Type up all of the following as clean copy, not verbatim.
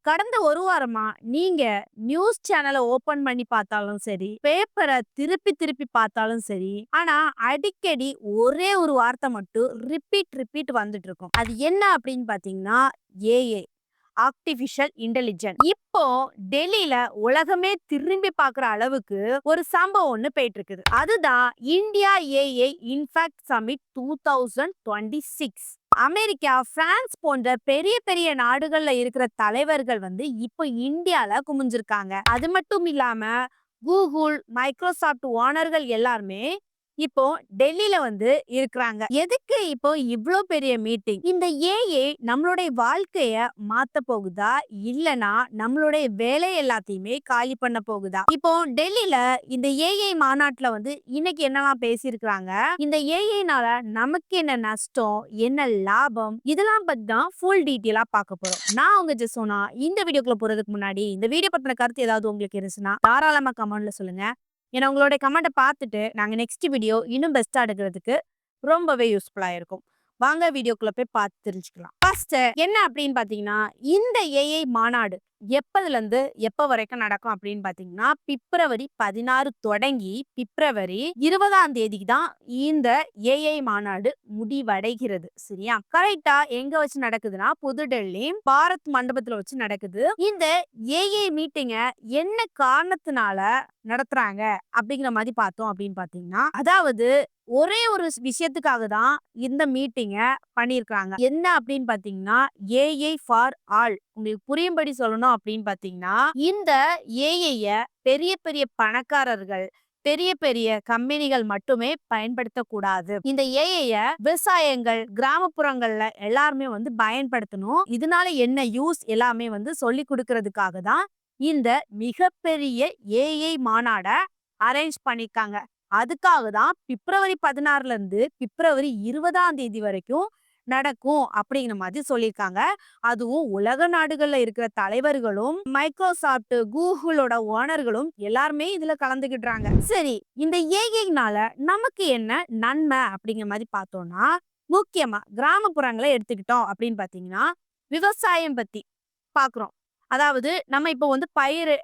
கடந்த ஒரு வாரமா நீங்க நியூஸ் சேனல ஓபன் பண்ணி பார்த்தாலும் சரி, பேப்பர திருப்பி திருப்பி பார்த்தாலும் சரி, ஆனா அடிக்கடி ஒரே ஒரு வார்த்தை மட்டும் ரிப்பீட் வந்துட்டு இருக்கும். அது என்ன அப்படின்னு பார்த்தீங்கன்னா, ஏஐ. Artificial intelligence. இப்போ டெல்லியில உலகமே திரும்பி பார்க்குற அளவுக்கு ஒரு சம்பவம் ஒண்ணு போயிட்டு இருக்குது. அதுதான் India AI in fact summit 2026. America, France போன்ற பெரிய பெரிய நாடுகள்ல இருக்கிற தலைவர்கள் இப்போ இந்தியால குமிஞ்சிருக்காங்க. அது மட்டும் இல்லாம கூகுள், மைக்ரோசாஃப்ட் ஓனர்கள் எல்லாருமே இப்போ டெல்லியில இருக்கிறாங்க. எதுக்கு இப்போ இவ்ளோ பெரிய மீட்டிங்? இந்த ஏஐ நம்மளுடைய வாழ்க்கைய மாத்த போகுதா? இல்லனா நம்மளுடைய வேலை எல்லாத்தையுமே காலி பண்ண போகுதா? இப்போ டெல்லியில இந்த ஏஐ மாநாட்டுல இன்னைக்கு என்னலாம் பேசியிருக்கிறாங்க? இந்த ஏஐனால நமக்கு என்ன நஷ்டம்? என்ன லாபம்? இதெல்லாம் பத்தி தான் ஃபுல் டீட்டெயிலா பார்க்க போறோம். நான் உங்க ஜெசோனா. இந்த வீடியோக்குள்ள போறதுக்கு முன்னாடி இந்த வீடியோ பத்தின கருத்து ஏதாவது உங்களுக்கு இருந்துச்சுன்னா தாராளமா கமெண்ட்ல சொல்லுங்க. ஏன்னா உங்களோட கமெண்ட்டை பார்த்துட்டு நாங்க நெக்ஸ்ட் வீடியோ இன்னும் பெஸ்டா எடுக்கிறதுக்கு ரொம்பவே யூஸ்ஃபுல்லா இருக்கும். வாங்க வீடியோக்குள்ள போய் பார்த்து தெரிஞ்சுக்கலாம். ஃபர்ஸ்ட் என்ன அப்படின்னு பாத்தீங்கன்னா, இந்த ஏஐ மாநாடு எப்பதுல இருந்து எப்ப வரைக்கும் நடக்கும் அப்படின்னு பாத்தீங்கன்னா, பிப்ரவரி 16 தொடங்கி பிப்ரவரி 20ஆம் தேதிக்கு தான் இந்த ஏஐ மாநாடு முடிவடைகிறது. சரியா? கரெக்டா எங்க வச்சு நடக்குதுன்னா, புதுடெல்லி பாரத் மண்டபத்துல வச்சு நடக்குது. இந்த ஏஐ மீட்டிங்க என்ன காரணத்தினால நடத்துறாங்க அப்படிங்கிற மாதிரி பார்த்தோம் அப்படின்னு பாத்தீங்கன்னா, அதாவது ஒரே ஒரு விஷயத்துக்காக தான் இந்த மீட்டிங்க பண்ணியிருக்காங்க. என்ன அப்படின்னு பாத்தீங்கன்னா, ஏஐ ஃபார் ஆல். உங்களுக்கு புரியும்படி சொல்லணும் அப்படின்னு பாத்தீங்கன்னா, இந்த ஏஐய பெரிய பெரிய பணக்காரர்கள், பெரிய பெரிய கம்பெனிகள் மட்டுமே பயன்படுத்தக்கூடாது. இந்த ஏஐய விவசாயங்கள், கிராமப்புறங்கள்ல எல்லாருமே பயன்படுத்தணும். இதனால என்ன யூஸ் எல்லாமே சொல்லி கொடுக்கறதுக்காக தான் இந்த மிகப்பெரிய ஏஐ மாநாட அரேஞ்ச் பண்ணிருக்காங்க. அதுக்காக தான் பிப்ரவரி 16ல இருந்து பிப்ரவரி 20ஆம் தேதி வரைக்கும் நடக்கும் அப்படிங்கிற மாதிரி சொல்லியிருக்காங்க. அதுவும் உலக நாடுகள்ல இருக்கிற தலைவர்களும், மைக்ரோசாஃப்ட், கூகுளோட ஓனர்களும் எல்லாருமே இதுல கலந்துக்கிட்டாங்க. சரி, இந்த ஏஐனால நமக்கு என்ன நன்மை அப்படிங்கிற மாதிரி பார்த்தோம்னா, முக்கியமா கிராமப்புறங்களை எடுத்துக்கிட்டோம் அப்படின்னு பாத்தீங்கன்னா, விவசாயம் பத்தி பாக்குறோம். அதாவது நம்ம இப்போ பயிர்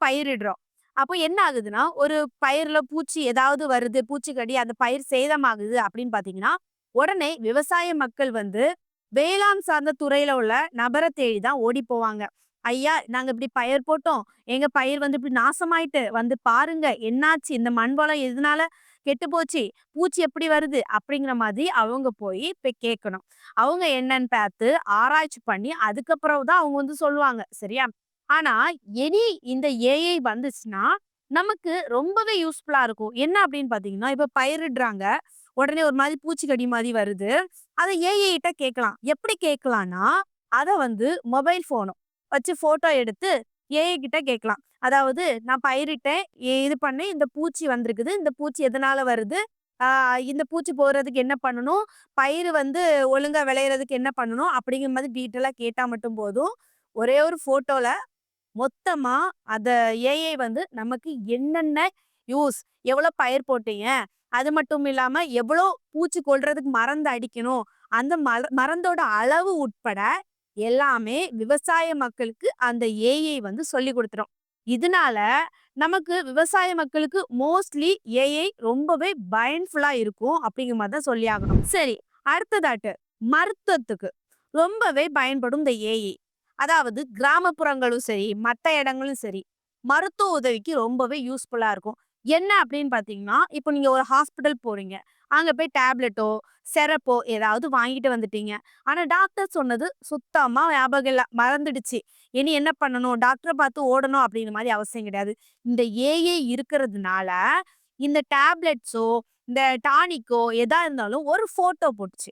பயிரிடுறோம். அப்போ என்ன ஆகுதுன்னா, ஒரு பயிர்ல பூச்சி ஏதாவது வருது, பூச்சிக்கடி அந்த பயிர் சேதமாகுது அப்படின்னு பாத்தீங்கன்னா, உடனே விவசாய மக்கள் வேளாண் சார்ந்த துறையில உள்ள நபரை தேடி தான் ஓடி போவாங்க. ஐயா, நாங்க இப்படி பயிர் போட்டோம். எங்க பயிர் இப்படி நாசமாயிட்டு பாருங்க என்னாச்சு? இந்த மண் வளம் எதனால கெட்டு போச்சு? பூச்சி எப்படி வருது? அப்படிங்கிற மாதிரி அவங்க போய் இப்ப கேட்கணும். அவங்க என்னன்னு பார்த்து ஆராய்ச்சி பண்ணி அதுக்கப்புறம் தான் அவங்க சொல்லுவாங்க. சரியா? ஆனா இனி இந்த ஏஐ வந்துச்சுன்னா நமக்கு ரொம்பவே யூஸ்ஃபுல்லா இருக்கும். என்ன அப்படின்னு பாத்தீங்கன்னா, இப்ப பயிரிடுறாங்க. உடனே ஒரு மாதிரி பூச்சிக்கடி மாதிரி வருது. அதை ஏஐ கிட்ட கேட்கலாம். எப்படி கேட்கலாம்னா, அத மொபைல் போனும் வச்சு போட்டோ எடுத்து ஏஐ கிட்ட கேட்கலாம். அதாவது நான் பயிரிட்டேன், இது பண்ணி இந்த பூச்சி வந்திருக்குது. இந்த பூச்சி எதனால வருது? இந்த பூச்சி போறதுக்கு என்ன பண்ணணும்? பயிர் ஒழுங்கா விளையறதுக்கு என்ன பண்ணணும்? அப்படிங்கிற மாதிரி டீட்டெயிலா கேட்டா மட்டும் போதும். ஒரே ஒரு போட்டோல மொத்தமா அத ஏஐ நமக்கு என்னென்ன யூஸ், எவ்வளவு பயிர் போட்டீங்க, அது மட்டும் இல்லாம எவ்வளோ பூச்சி கொல்றதுக்கு மருந்து அடிக்கணும், அந்த மருந்தோட அளவு உட்பட எல்லாமே விவசாய மக்களுக்கு அந்த ஏஐ சொல்லி கொடுத்துரும். இதனால நமக்கு விவசாய மக்களுக்கு மோஸ்ட்லி ஏஐ ரொம்பவே பயன்ஃபுல்லா இருக்கும் அப்படிங்கிற மாதிரி தான் சொல்லி ஆகணும். சரி, அடுத்ததாட்டு மருத்துவத்துக்கு ரொம்பவே பயன்படும் இந்த ஏஐ. அதாவது கிராமப்புறங்களும் சரி, மத்த இடங்களும் சரி, மருத்துவ உதவிக்கு ரொம்பவே யூஸ்ஃபுல்லா இருக்கும். என்ன அப்படின்னு பார்த்தீங்கன்னா, இப்போ நீங்க ஒரு ஹாஸ்பிட்டல் போறீங்க. அங்க போய் டேப்லெட்டோ, சிரப்போ ஏதாவது வாங்கிட்டு வந்துட்டீங்க. ஆனா டாக்டர் சொன்னது சுத்தமா ஞாபகம் இல்ல. மறந்துடுச்சு. இனி என்ன பண்ணணும்? டாக்டர பார்த்து ஓடணும் அப்படிங்கிற மாரி அவசியம் கிடையாது. இந்த ஏஐ இருக்கிறதுனால, இந்த டேப்லெட்ஸோ, இந்த டானிக்கோ எதா இருந்தாலும் ஒரு ஃபோட்டோ போட்டுச்சு.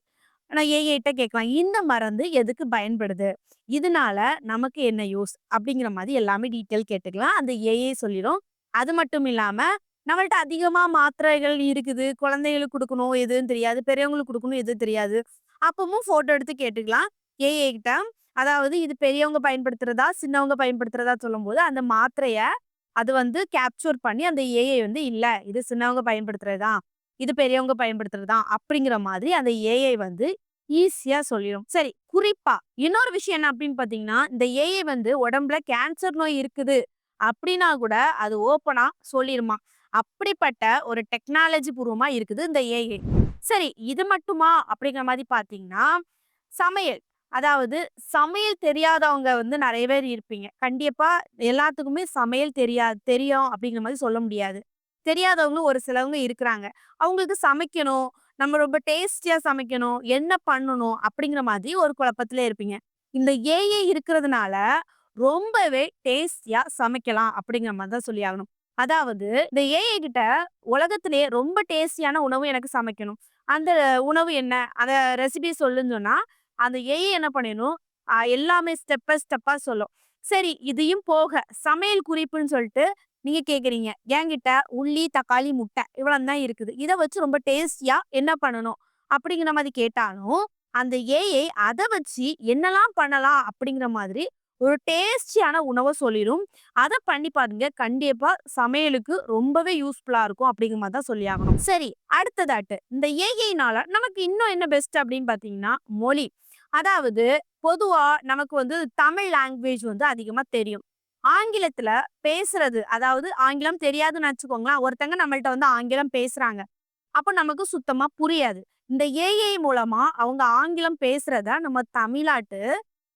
ஆனா ஏஐட்ட கேட்கலாம். இந்த மருந்து எதுக்கு பயன்படுது? இதனால நமக்கு என்ன யூஸ்? அப்படிங்கிற மாரி எல்லாமே டீட்டெயில் கேட்டுக்கலாம். அந்த ஏஐ சொல்லிரும். அது மட்டும் இல்லாம, நம்மள்ட்ட அதிகமா மாத்திரைகள் இருக்குது. குழந்தைகளுக்கு குடுக்கணும் எதுன்னு தெரியாது. பெரியவங்களுக்கு குடுக்கணும் எதுவும் தெரியாது. அப்பவும் ஃபோட்டோ எடுத்து கேட்டுக்கலாம் ஏஐ கிட்ட. அதாவது இது பெரியவங்க பயன்படுத்துறதா, சின்னவங்க பயன்படுத்துறதா சொல்லும்போது, அந்த மாத்திரைய அது கேப்சர் பண்ணி அந்த ஏஐ இல்ல இது சின்னவங்க பயன்படுத்துறது தான். இது பெரியவங்க பயன்படுத்துறது தான். அப்படிங்கிற மாதிரி அந்த ஏஐ ஈஸியா சொல்லிரும். சரி, குறிப்பா இன்னொரு விஷயம் என்ன அப்படின்னு பார்த்தீங்கன்னா, இந்த ஏஐ வந்து உடம்புல கேன்சர் நோய் இருக்குது அப்படின்னா கூட அது ஓப்பனா சொல்லிருமாம். அப்படிப்பட்ட ஒரு டெக்னாலஜி பூர்வமா இருக்குது இந்த ஏஐ. சரி, இது மட்டுமா அப்படிங்கிற மாரி பார்த்தீங்கன்னா, சமையல். அதாவது சமையல் தெரியாதவங்க வந்து நெறைய பேர் இருப்பீங்க. கண்டிப்பா எல்லாத்துக்குமே சமையல் தெரியும் அப்படிங்கிற மாரி சொல்ல முடியாது. தெரியாதவங்களும் ஒரு சிலவங்க இருக்கிறாங்க. அவங்களுக்கு சமைக்கணும், நம்ம ரொம்ப டேஸ்டியா சமைக்கணும், என்ன பண்ணணும் அப்படிங்கிற மாதிரி ஒரு குழப்பத்திலே இருப்பீங்க. இந்த ஏஐ இருக்கிறதுனால ரொம்பவே டேஸ்டியா சமைக்கலாம் அப்படிங்கிற மாரி தான் சொல்லி ஆகணும். அதாவது இந்த ஏஐ கிட்ட உலகத்திலேயே ரொம்ப டேஸ்டியான உணவு எனக்கு சமைக்கணும். அந்த உணவு என்ன? அத ரெசிபி சொல்லுன்னு சொன்னா, அந்த ஏஐ என்ன பண்ணிரும், எல்லாமே ஸ்டெப் பை ஸ்டெப்பா சொல்லும். சரி, இதையும் போக சமையல் குறிப்புன்னு சொல்லிட்டு நீங்க கேட்குறீங்க. என்கிட்ட உள்ளி, தக்காளி, முட்டை இவ்வளவு தான் இருக்குது. இத வச்சு ரொம்ப டேஸ்டியா என்ன பண்ணணும்? அப்படிங்கிற மாரி கேட்டாலும், அந்த ஏஐ அத வச்சு என்னலாம் பண்ணலாம் அப்படிங்கிற மாதிரி ஒரு டேஸ்டியான உணவ சொல்லிரும். அத பண்ணி பாருங்க. கண்டிப்பா சமையலுக்கு ரொம்பவே யூஸ்ஃபுல்லா இருக்கும் அப்படிங்கிற மாரி தான் சொல்லியாகணும். சரி, அடுத்ததாட்டு இந்த ஏஐனால நமக்கு இன்னும் என்ன பெஸ்ட் அப்படின்னு பார்த்தீங்கன்னா, மொழி. அதாவது பொதுவா நமக்கு வந்து தமிழ் லாங்குவேஜ் வந்து அதிகமா தெரியும். ஆங்கிலத்துல பேசுறது, அதாவது ஆங்கிலம் தெரியாதுன்னு வச்சுக்கோங்களேன். ஒருத்தங்க நம்மள்ட்ட வந்து ஆங்கிலம் பேசுறாங்க. அப்ப நமக்கு சுத்தமா புரியாது. இந்த ஏஐ மூலமா அவங்க ஆங்கிலம் பேசுறத நம்ம தமிழாட்டு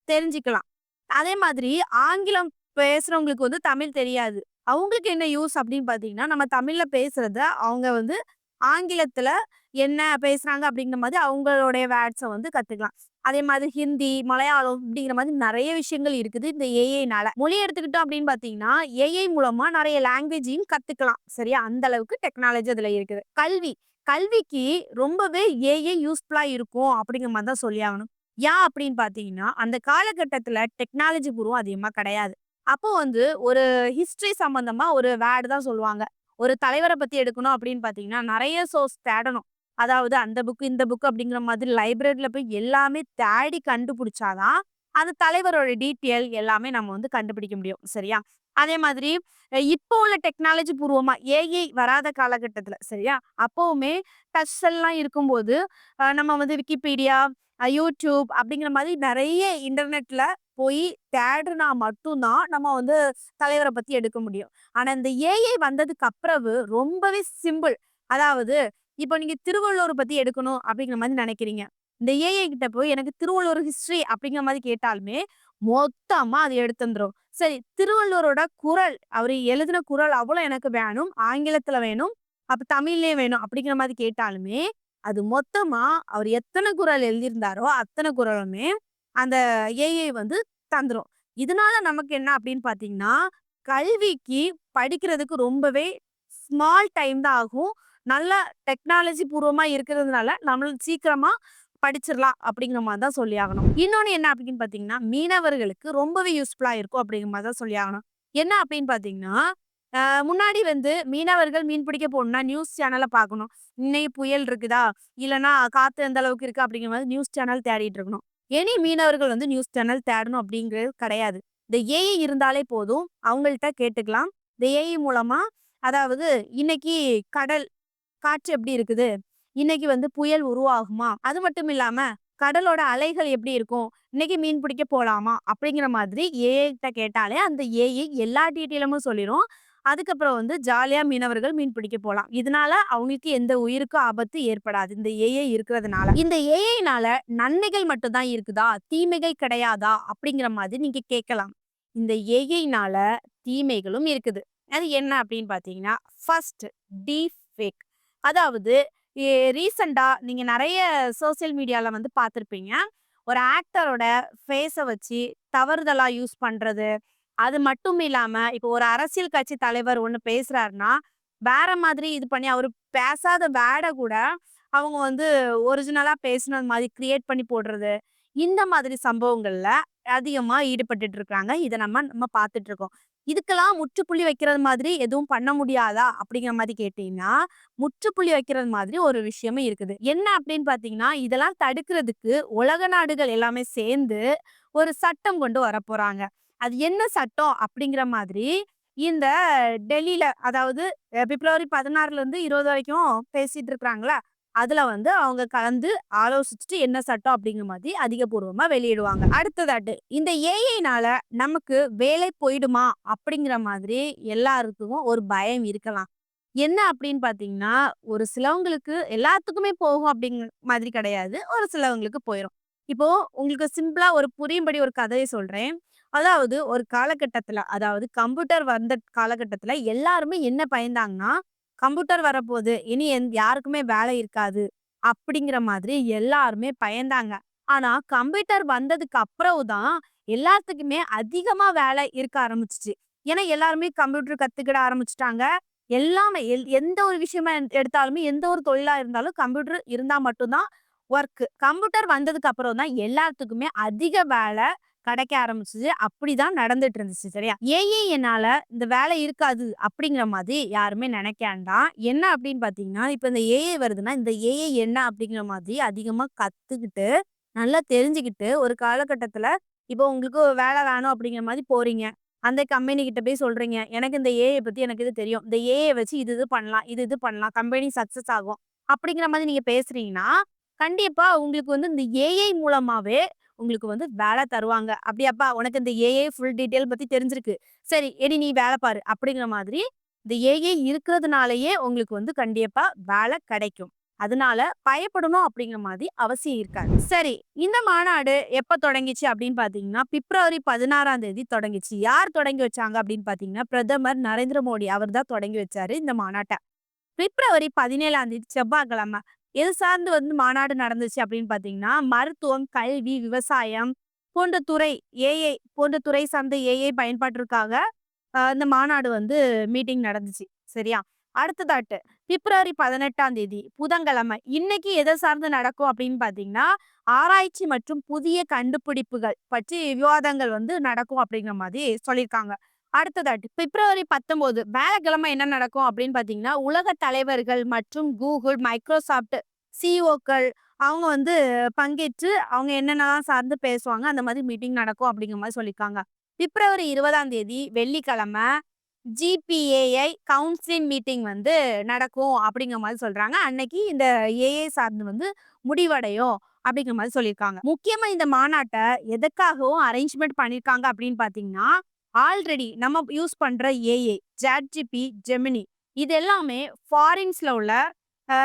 தெரிஞ்சுக்கலாம். அதே மாதிரி ஆங்கிலம் பேசுறவங்களுக்கு வந்து தமிழ் தெரியாது. அவங்களுக்கு என்ன யூஸ் அப்படின்னு பார்த்தீங்கன்னா, நம்ம தமிழ்ல பேசுறத அவங்க வந்து ஆங்கிலத்துல என்ன பேசுறாங்க அப்படிங்கிற மாதிரி அவங்களுடைய வேர்ட்ஸ வந்து கத்துக்கலாம். அதே மாதிரி ஹிந்தி, மலையாளம் இப்படிங்கிற மாதிரி நெறைய விஷயங்கள் இருக்குது இந்த ஏஐனால. மொழி எடுத்துக்கிட்டோம் அப்படின்னு பார்த்தீங்கன்னா, ஏஐ மூலமா நெறைய லாங்குவேஜையும் கத்துக்கலாம். சரியா? அந்த அளவுக்கு டெக்னாலஜி அதுல இருக்குது. கல்வி. கல்விக்கு ரொம்பவே ஏஐ யூஸ்ஃபுல்லா இருக்கும் அப்படிங்கிற மாரி தான் சொல்லியாகணும். ஏன் அப்படின்னு பார்த்தீங்கன்னா, அந்த காலகட்டத்தில டெக்னாலஜி பூர்வம் அதிகமா கிடையாது. அப்போ வந்து ஒரு ஹிஸ்டரி சம்மந்தமா ஒரு வேர்ட் தான் சொல்லுவாங்க. ஒரு தலைவர பத்தி எடுக்கணும் அப்படின்னு பார்த்தீங்கன்னா, நெறைய சோர்ஸ் தேடணும். அதாவது அந்த புக், இந்த புக் அப்படிங்கிற மாதிரி லைப்ரரில போய் எல்லாமே தேடி கண்டுபிடிச்சா தான், அந்த தலைவரோட டீட்டெயில் எல்லாமே நம்ம வந்து கண்டுபிடிக்க முடியும். சரியா? அதே மாதிரி இப்போ உள்ள டெக்னாலஜி பூர்வமா ஏஐ வராத காலகட்டத்தில சரியா? அப்பவுமே டச் செல்லாம் இருக்கும்போது, நம்ம வந்து விக்கிபீடியா, யூடியூப் அப்படிங்கிற மாதிரி நெறைய இன்டர்நெட்ல போய் தேடுனா மட்டும் தான் நம்ம வந்து தலைவர பத்தி எடுக்க முடியும். ஆனா இந்த ஏஐ வந்ததுக்கு அப்புறவு ரொம்பவே சிம்பிள். அதாவது இப்போ நீங்க திருவள்ளுவர் பத்தி எடுக்கணும் அப்படிங்கிற மாரி நெனைக்கிறீங்க. இந்த ஏஐ கிட்ட போய் எனக்கு திருவள்ளுவர் ஹிஸ்டரி அப்படிங்கிற மாரி கேட்டாலுமே, மொத்தமா அது எடுத்து தந்துரும். சரி, திருவள்ளுவரோட குறள், அவரு எழுதின குறள் அவ்வளோ எனக்கு வேணும். ஆங்கிலத்தில வேணும். அப்ப தமிழ்லயே வேணும் அப்படிங்கிற மாரி கேட்டாலுமே, அது மொத்தமா அவர் எத்தன குறள் எழுதியிருந்தாரோ, அத்தன குறளுமே அந்த ஏஐ வந்து தந்துரும். இதனால நமக்கு என்ன அப்படின்னு பார்த்தீங்கன்னா, கல்விக்கு படிக்கிறதுக்கு ரொம்பவே ஸ்மால் டைம் தான் ஆகும். நல்ல டெக்னாலஜி பூர்வமா இருக்கிறதுனால, நம்மள சீக்கிரமா படிச்சிரலாம் அப்படிங்கிற மாரி தான் சொல்லியாகணும். இன்னொன்னு என்ன அப்படின்னு பார்த்தீங்கன்னா, மீனவர்களுக்கு ரொம்பவே யூஸ்ஃபுல்லா இருக்கும் அப்படிங்கிற மாரி தான் சொல்லியாகணும். என்ன அப்படின்னு பார்த்தீங்கன்னா, அ முன்னாடி வந்து மீனவர்கள் மீன் பிடிக்க போணும்னா நியூஸ் சேனல பார்க்கணும். இன்னைக்கு புயல் இருக்குதா? இல்லன்னா காத்து எந்த அளவுக்கு இருக்கு அப்படிங்கிற மாரி நியூஸ் சேனல் தேடிட்டு இருக்கணும். இனி மீனவர்கள் வந்து நியூஸ் சேனல் தேடணும் அப்படிங்கிறது கிடையாது. இந்த ஏஐ இருந்தாலே போதும். அவங்கள்ட்ட கேட்டுக்கலாம். இந்த ஏஐ மூலமா அதாவது இன்னைக்கு கடல் காற்று எப்படி இருக்குது? இன்னைக்கு வந்து புயல் உருவாகுமா? அது மட்டும் இல்லாம, கடலோட அலைகள் எப்படி இருக்கும்? இன்னைக்கு மீன் பிடிக்க போலாமா? அப்படிங்கிற மாதிரி ஏஐ கிட்ட கேட்டாலே, அந்த ஏஐ எல்லா டீட்டெயிலுமும் சொல்லிரும். அதுக்கப்புறம் வந்து ஜாலியா மீனவர்கள் மீன் பிடிக்க போலாம். இதனால அவங்களுக்கு எந்த உயிருக்கும் ஆபத்து ஏற்படாது. இந்த ஏஐ இருக்கிறதுனால. இந்த ஏஐனால நன்மைகள் மட்டும் தான் இருக்குதா? தீமைகள் கிடையாதா? அப்படிங்கிற மாதிரி நீங்க கேட்கலாம். இந்த ஏஐனால தீமைகளும் இருக்குது. அது என்ன அப்படின்னு பார்த்தீங்கன்னா, ஃபர்ஸ்ட் டீப் ஃபேக். அதாவது ரீசென்ட்டா நீங்க நெறைய சோசியல் மீடியால வந்து பார்த்திருப்பீங்க. ஒரு ஆக்டரோட ஃபேஸ வச்சு தவறுதலா யூஸ் பண்றது. அது மட்டும் இல்லாம, இப்போ ஒரு அரசியல் கட்சி தலைவர் ஒண்ணு பேசுறாருன்னா, வேற மாதிரி இது பண்ணி அவரு பேசாத வேர்ட கூட அவங்க வந்து ஒரிஜினலா பேசுனது மாரி கிரியேட் பண்ணி போடுறது. இந்த மாதிரி சம்பவங்கள்ல அதிகமா ஈடுபட்டுட்டு இருக்காங்க. இத நம்ம பார்த்துட்டு இருக்கோம். இதுக்கெல்லாம் முற்றுப்புள்ளி வைக்கிறது மாதிரி எதுவும் பண்ண முடியாதா? அப்படிங்கிற மாரி கேட்டீங்கன்னா, முற்றுப்புள்ளி வைக்கிறது மாதிரி ஒரு விஷயமும் இருக்குது. என்ன அப்படின்னு பார்த்தீங்கன்னா, இதெல்லாம் தடுக்கிறதுக்கு உலக நாடுகள் எல்லாமே சேர்ந்து ஒரு சட்டம் கொண்டு வரப்போறாங்க. அது என்ன சட்டம் அப்படிங்கிற மாதிரி இந்த டெல்லில அதாவது பிப்ரவரி 16லேருந்து 20 வரைக்கும் பேசிட்டு இருக்கிறாங்களா, அதுல வந்து அவங்க கலந்து ஆலோசிச்சுட்டு என்ன சட்டம் அப்படிங்கிற மாதிரி அதிகபூர்வமா வெளியிடுவாங்க. அடுத்ததாட்டு இந்த ஏஐனால நமக்கு வேலை போயிடுமா அப்படிங்கிற மாதிரி எல்லாருக்கும் ஒரு பயம் இருக்கலாம். என்ன அப்படின்னு பார்த்தீங்கன்னா, ஒரு சிலவங்களுக்கு எல்லாத்துக்குமே போகும் அப்படிங்கிற மாதிரி கிடையாது. ஒரு சிலவங்களுக்கு போயிரும். இப்போ உங்களுக்கு சிம்பிளா ஒரு புரியும்படி ஒரு கதைய சொல்றேன். அதாவது ஒரு காலகட்டத்தில, அதாவது கம்ப்யூட்டர் வந்த காலகட்டத்தில எல்லாருமே என்ன பயந்தாங்கன்னா, கம்ப்யூட்டர் வரப்போது, இனி யாருக்குமே வேலை இருக்காது. அப்படிங்கிற மாதிரி எல்லாருமே பயந்தாங்க. ஆனா கம்ப்யூட்டர் வந்ததுக்கு அப்புறம் தான் எல்லாத்துக்குமே அதிகமா வேலை இருக்க ஆரம்பிச்சுச்சு. ஏன்னா எல்லாருமே கம்ப்யூட்டர் கத்துக்கிட ஆரம்பிச்சுட்டாங்க. எல்லாமே எந்த ஒரு விஷயமா எடுத்தாலுமே, எந்த ஒரு தொழிலா இருந்தாலும் கம்ப்யூட்டர் இருந்தா மட்டும் தான் ஒர்க். கம்ப்யூட்டர் வந்ததுக்கு அப்புறம் தான் எல்லாத்துக்குமே அதிக வேலை கிடைக்க ஆரம்பிச்சுது. அப்படிதான் நடந்துட்டு இருந்துச்சு. சரியா? ஏஐனால இந்த வேலை இருக்காது அப்படிங்கிற மாதிரி யாருமே நினைக்க வேண்டாம். என்ன அப்படின்னு பார்த்தீங்கன்னா, இப்ப இந்த ஏஐ வருதுன்னா, இந்த ஏஐ என்ன அப்படிங்கிற மாதிரி அதிகமா கத்துக்கிட்டு, நல்லா தெரிஞ்சுக்கிட்டு ஒரு காலகட்டத்தில இப்போ உங்களுக்கு ஒரு வேலை வேணும் அப்படிங்கிற மாரி போறீங்க. அந்த கம்பெனி கிட்ட போய் சொல்றீங்க. எனக்கு இந்த ஏஐ பத்தி எனக்கு இது தெரியும். இந்த ஏஐ வச்சு இது இது பண்ணலாம். இது இது பண்ணலாம். கம்பெனி சக்சஸ் ஆகும். அப்படிங்கிற மாதிரி நீங்க பேசுறீங்கன்னா, கண்டிப்பா உங்களுக்கு வந்து இந்த ஏஐ மூலமாவே உங்களுக்கு வந்து வேலை தருவாங்க. "அப்படியாப்பா உனக்கு இந்த ஏஐ ஃபுல் டீட்டெயில் பத்தி தெரிஞ்சிருக்கு. சரி இனி நீ வேலை பாரு." அப்படிங்கிற மாதிரி இந்த ஏஐ இருக்கிறதுனாலயே உங்களுக்கு வந்து கண்டிப்பா வேலை கிடைக்கும். அதனால பயப்படணும் அப்படிங்கிற மாதிரி அவசியம் இருக்காது. சரி, இந்த மாநாடு எப்ப தொடங்கிச்சு அப்படின்னு பார்த்தீங்கன்னா, பிப்ரவரி 16ஆம் தேதி தொடங்கிச்சு. யார் தொடங்கி வச்சாங்க அப்படின்னு பார்த்தீங்கன்னா, பிரதமர் நரேந்திர மோடி அவர் தான் தொடங்கி வச்சாரு இந்த மாநாட்ட. பிப்ரவரி 17ஆம் தேதி செவ்வாய்க்கிழமை. எது சார்ந்து வந்து மாநாடு நடந்துச்சு அப்படின்னு பார்த்தீங்கன்னா, மருத்துவம், கல்வி, விவசாயம் போன்ற துறை ஏஐ போன்ற துறை சார்ந்த ஏஐ பயன்பாட்டிற்காக இந்த மாநாடு வந்து மீட்டிங் நடந்துச்சு. சரியா? அடுத்ததாட்டு பிப்ரவரி 18ஆம் தேதி புதன்கிழமை. இன்னைக்கு எத சார்ந்து நடக்கும் அப்படின்னு பார்த்தீங்கன்னா, ஆராய்ச்சி மற்றும் புதிய கண்டுபிடிப்புகள் பற்றி விவாதங்கள் வந்து நடக்கும் அப்படிங்கிற மாதிரி சொல்லியிருக்காங்க. அடுத்ததாட்டு பிப்ரவரி 19 வியாழக்கிழமை என்ன நடக்கும் அப்படின்னு பார்த்தீங்கன்னா, உலக தலைவர்கள் மற்றும் Google, Microsoft சிஇஓக்கள் அவங்க வந்து பங்கேற்று அவங்க என்னென்னலாம் சார்ந்து பேசுவாங்க. அந்த மாதிரி மீட்டிங் நடக்கும் அப்படிங்கிற மாரி சொல்லியிருக்காங்க. பிப்ரவரி 20ஆம் தேதி வெள்ளிக்கிழமை ஜிபிஏஐ கவுன்சிலிங் மீட்டிங் வந்து நடக்கும் அப்படிங்கிற மாரி சொல்றாங்க. அன்னைக்கு இந்த ஏஐ சார்ந்து வந்து முடிவடையும் அப்படிங்கிற மாரி சொல்லியிருக்காங்க. முக்கியமா இந்த மாநாட்ட எதுக்காகவும் அரேஞ்ச்மென்ட் பண்ணியிருக்காங்க அப்படின்னு பார்த்தீங்கன்னா, ஆல்ரெடி நம்ம யூஸ் பண்ற ஏஐ, சாட்ஜிபிடி, ஜெமினி இது எல்லாமே ஃபாரின்ஸ்ல உள்ள அ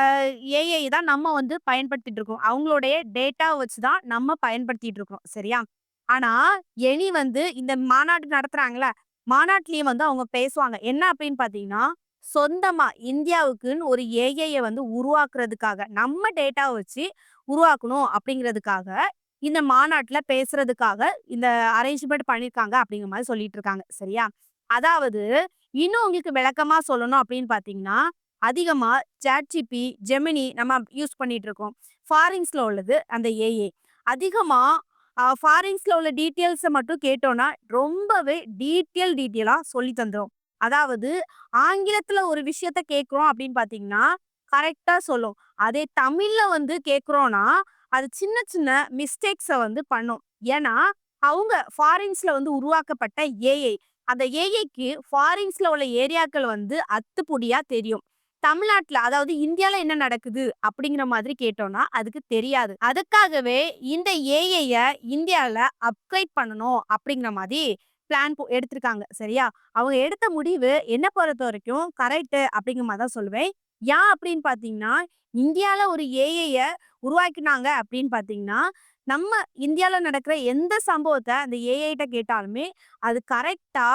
ஏஐ தான் நம்ம வந்து பயன்படுத்திட்டு இருக்கோம். அவங்களுடைய டேட்டாவ வச்சு தான் நம்ம பயன்படுத்திட்டு இருக்கோம். சரியா? ஆனா, இனி வந்து இந்த மாநாடு நடத்துறாங்கல்ல, மாநாட்டிலேயே வந்து அவங்க பேசுவாங்க. என்ன அப்படின்னு பார்த்தீங்கன்னா, சொந்தமா இந்தியாவுக்குன்னு ஒரு ஏஐய வந்து உருவாக்குறதுக்காக, நம்ம டேட்டாவ வச்சு உருவாக்கணும் அப்படிங்கிறதுக்காக, இந்த மாநாட்ல பேசுறதுக்காக இந்த அரேஞ்ச்மென்ட் பண்ணியிருக்காங்க அப்படிங்கிற மாரி சொல்லிட்டு இருக்காங்க. சரியா? அதாவது இன்னும் உங்களுக்கு விளக்கமா சொல்லணும் அப்படின்னு பார்த்தீங்கன்னா, அதிகமா ChatGPT, Gemini நம்ம யூஸ் பண்ணிட்டு இருக்கோம். ஃபாரின்ஸ்ல உள்ளது அந்த ஏஐ. அதிகமா ஃபாரின்ஸ்ல உள்ள டீட்டெயில்ஸ மட்டும் கேட்டோம்னா, ரொம்பவே டீட்டெயிலா சொல்லி தந்துரும். அதாவது ஆங்கிலத்துல ஒரு விஷயத்த கேட்கிறோம் அப்படின்னு பார்த்தீங்கன்னா, கரெக்ட்டா சொல்லும். அதே தமிழ்ல வந்து கேட்கிறோம்னா, அது சின்ன சின்ன மிஸ்டேக்ஸ வந்து பண்ணும். ஏன்னா, அவங்க ஃபாரின்ஸ்ல வந்து உருவாக்கப்பட்ட ஏஐ. அந்த ஏஐக்கு ஃபாரின்ஸ்ல உள்ள ஏரியாக்கள் வந்து அத்துப்பொடியா தெரியும். தமிழ்நாட்டுல அதாவது இந்தியால என்ன நடக்குது அப்படிங்கிற மாதிரி கேட்டோம்னா, அதுக்கு தெரியாது. அதுக்காகவே இந்த ஏஐய இந்தியால அப்கிரேட் பண்ணணும் அப்படிங்கிற மாதிரி பிளான் எடுத்திருக்காங்க. சரியா? அவங்க எடுத்த முடிவு என்ன பொறுத்தவரைக்கும் கரெக்ட் அப்படிங்கிற மாரி தான் சொல்லுவேன். ஏன் அப்படின்னு பார்த்தீங்கன்னா, இந்தியால ஒரு ஏஐய உருவாக்கினாங்க அப்படின்னு பார்த்தீங்கன்னா, நம்ம இந்தியால நடக்கிற எந்த சம்பவத்த அந்த ஏஐட்ட கேட்டாலுமே, அது கரெக்ட்டா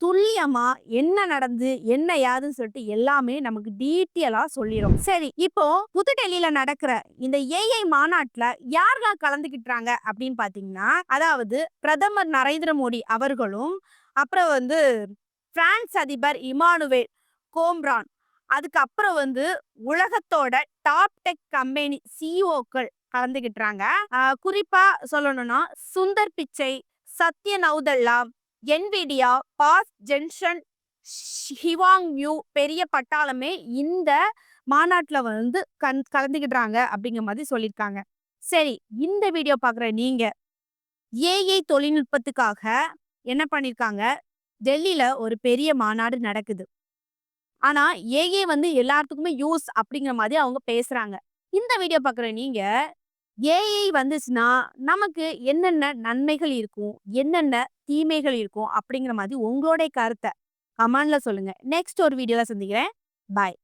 துல்லியமா என்ன நடந்து, என்ன ஏதுன்னு சொல்லிட்டு எல்லாமே நமக்கு டீட்டெயிலா சொல்லிரும். சரி, இப்போ புது டெல்லியில நடக்கிற இந்த ஏஐ மாநாட்டுல யாரெல்லாம் கலந்துக்கிட்றாங்க அப்படின்னு பார்த்தீங்கன்னா, அதாவது பிரதமர் நரேந்திர மோடி அவர்களும், அப்புறம் வந்து பிரான்ஸ் அதிபர் இமானுவேல் கோம்ரான், அதுக்கப்புறம் வந்து உலகத்தோட டாப் டெக் கம்பெனி சிஇஓக்கள் கலந்துக்கிட்றாங்க. குறிப்பா சொல்லணும்னா Sundar Pichai, Satya Nadella, Nvidia, boss Jensen, Huang யூ பெரிய பட்டாளமே இந்த மாநாட்டுல வந்து கலந்துக்கிட்றாங்க அப்படிங்கிற மாதிரி சொல்லியிருக்காங்க. சரி, இந்த வீடியோ பார்க்குற நீங்க ஏஐ தொழில்நுட்பத்துக்காக என்ன பண்ணியிருக்காங்க, டெல்லியில ஒரு பெரிய மாநாடு நடக்குது. ஆனா, ஏஐ வந்து எல்லாத்துக்குமே யூஸ் அப்படிங்கிற மாதிரி அவங்க பேசுறாங்க. இந்த வீடியோ பார்க்குற நீங்க ஏஐ வந்துச்சுன்னா நமக்கு என்னென்ன நன்மைகள் இருக்கும், என்னென்ன தீமைகள் இருக்கும் அப்படிங்கிற மாதிரி உங்களுடைய கருத்தை கமெண்ட்ல சொல்லுங்க. நெக்ஸ்ட் ஒரு வீடியோல சந்திக்கிறேன். பாய்.